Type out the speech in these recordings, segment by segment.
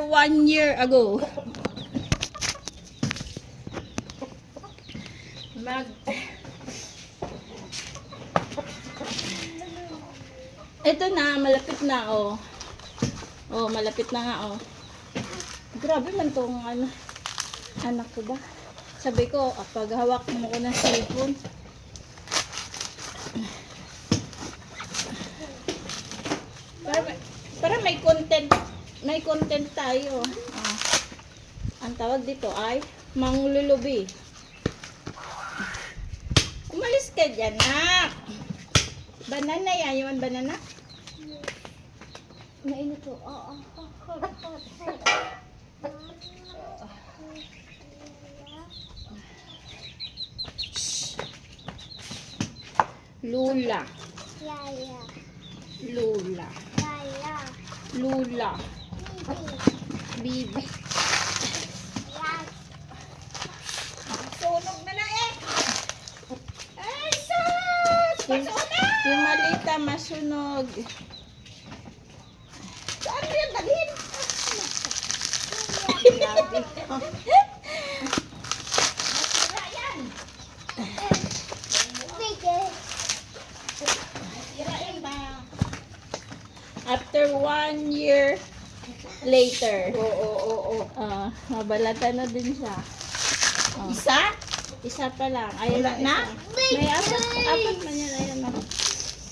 1 year ago. Ito na, malapit na, oh. Oh, malapit na nga, oh. Grabe man tong anak ko ba? Sabi ko, pag hawak mo ko ng cellphone. Para may content tayo. Ang tawag dito ay manglulubi. Umalis ka dyan, nak. Banana yan, yung banana. Mainit to. Lula. Yaya. Lula. Yaya. Lula. Bibi. Sunog na na eh. Ay, Yung malita masunog. saan mo yan dalhin? Grabe. Masira yan. Bigay. Masira yan ba? After 1 year later. Oo. Mabalatan na din siya. Isa? Isa pa lang. Ayun Wala na? May apat man yan. Ayun na.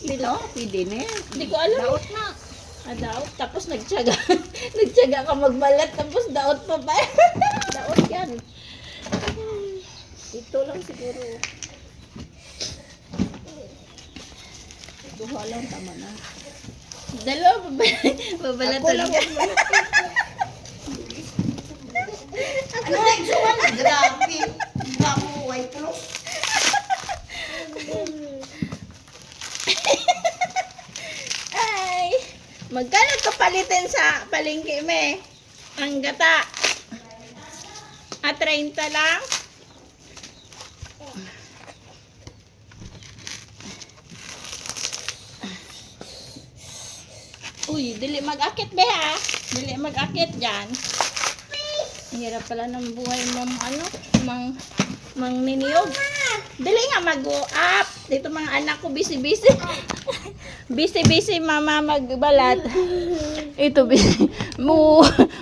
Ito? Pwede na yan. Hindi ko alam. Daot na. Daot. Tapos nagtyaga. Nagtyaga ka magbalat. Tapos daot pa ba? Daot yan. Ito lang siguro. Duha lang, tama na. Dalawa babalatan ka. Ano na isuwan? Grabe. Grabe mo, white plus. Ay! Magkano kapalitin sa palengke me? Ang gata. 30 lang? Uy, dili mag-akit be ha. Dili mag-akit dyan. Ang hirap pala ng buhay mang niniyog. Dili nga mag-go-up. Dito mga anak ko busy-busy. Busy-busy mama magbalat. Ito busy.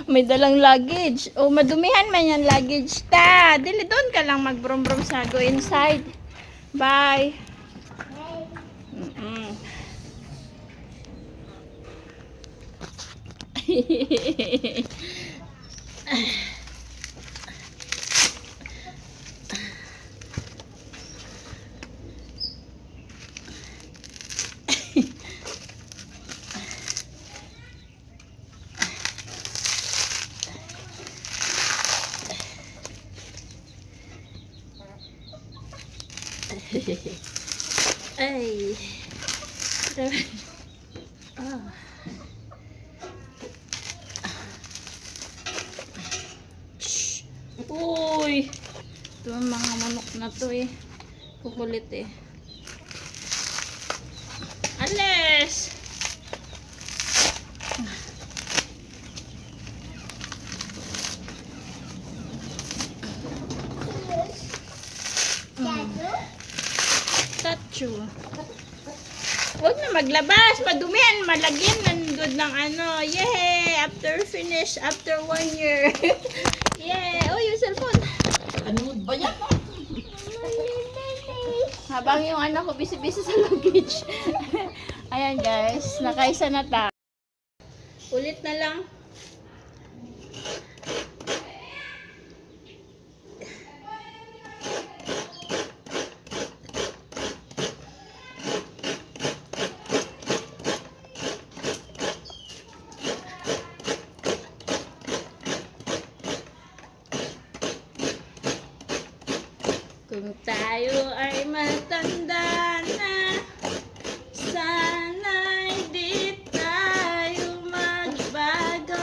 May dalang luggage. O madumihan man yan luggage ta. Dili doon ka lang mag-brom-brom sa go inside. Bye. Ay. Uy. Ito ang mga manok na to eh. Kukulit eh. Alis! Statue. Huwag na maglabas. Madumihan. Malagyan. Nandun ng Yay! After 1 year. Yay! Oh, yung cellphone. Ano ba yan? Habang yung anak ko busy-busy sa luggage. Ayan guys. Nakaisa na ta. Ulit na lang. Kung tayo ay matanda na, sana'y di tayo magbago.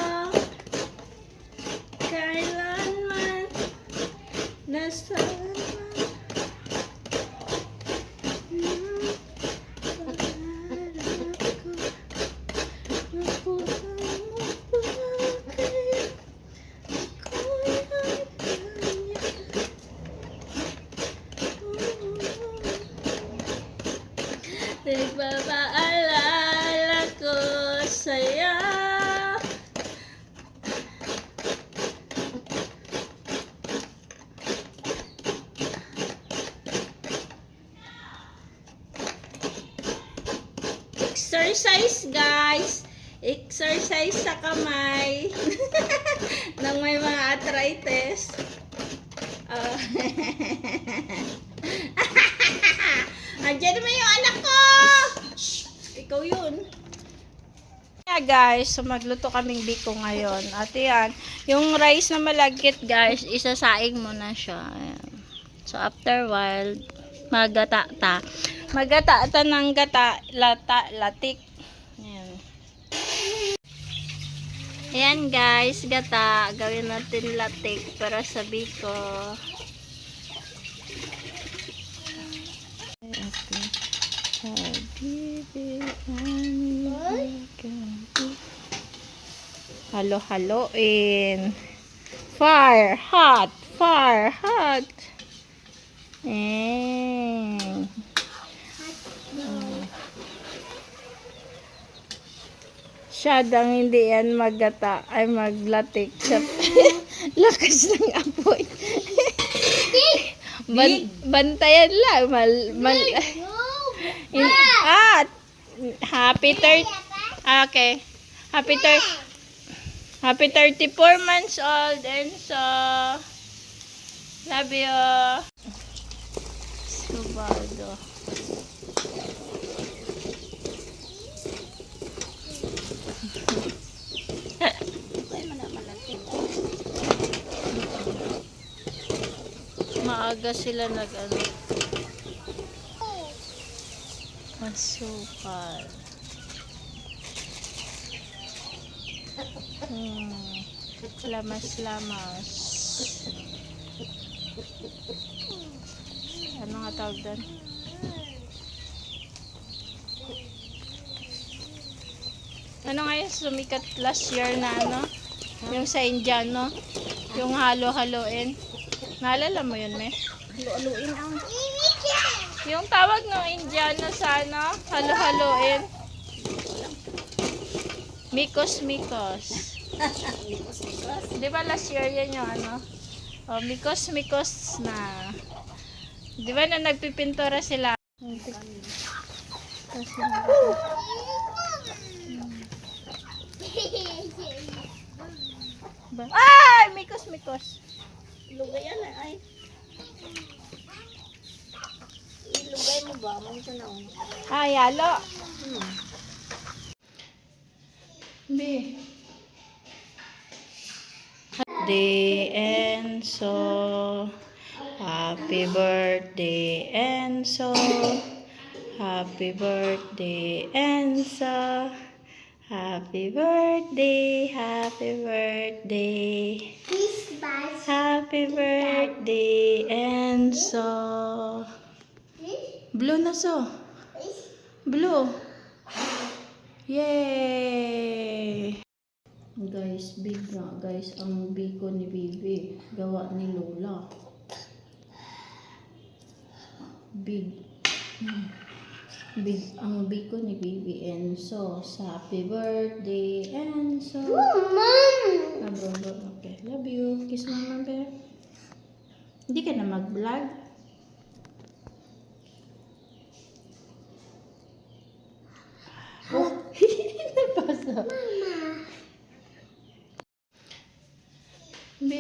Nagpapaalala ko sa'yo. Exercise, guys. Exercise sa kamay. Nang may mga arthritis. Oh. Andiyan naman yung anak ko! Shh! Ikaw yun. Yeah, guys, so magluto kaming biko ngayon. At yan, yung rice na malagkit, guys, isasaing mo na siya. Ayan. So, after a while, magata-ta. Magata-ta ng gata, latik. Ayan. Ayan, guys, gata. Gawin natin latik para sa biko. Halo-haloin. Fire hot, fire hot. Siyadang hindi yan magata ay maglatik sa lakas ng apoy. Bantayan lang. Happy 30. Okay. Happy 34 months old, Enzo. Love you. Subado. Maaga sila nag-ano. Masukal. Lamas-lamas. Ano nga tawag doon? Ano nga yung sumikat last year na ano? Yung sa Indiano? Yung halo-haloin? Naalala mo yun, me? Halo-haloin ang... Yung tawag ng Indiano sa ano? Halo-haloin? Mikos-mikos. Di ba last year yan yung ano? Oh, mikos-mikos na. Di ba na nagpipintura sila? Ay! Mikos-mikos. Lugay yan ay. Ilugay mo ba? Manito na ako. Ay, halo. Birthday Enzo, happy birthday Enzo, happy birthday Enzo, happy birthday, happy birthday, happy birthday Enzo. Blue na so. Blue. Yay! Guys, big nga guys ang biko ni Bibi. Gawa ni Lola. Big. Big ang biko ni Bibi Enzo. Happy birthday Enzo. Mom! Okay, love you. Kiss mama bear. Hindi ka na mag-vlog? Napasa. Mama. B.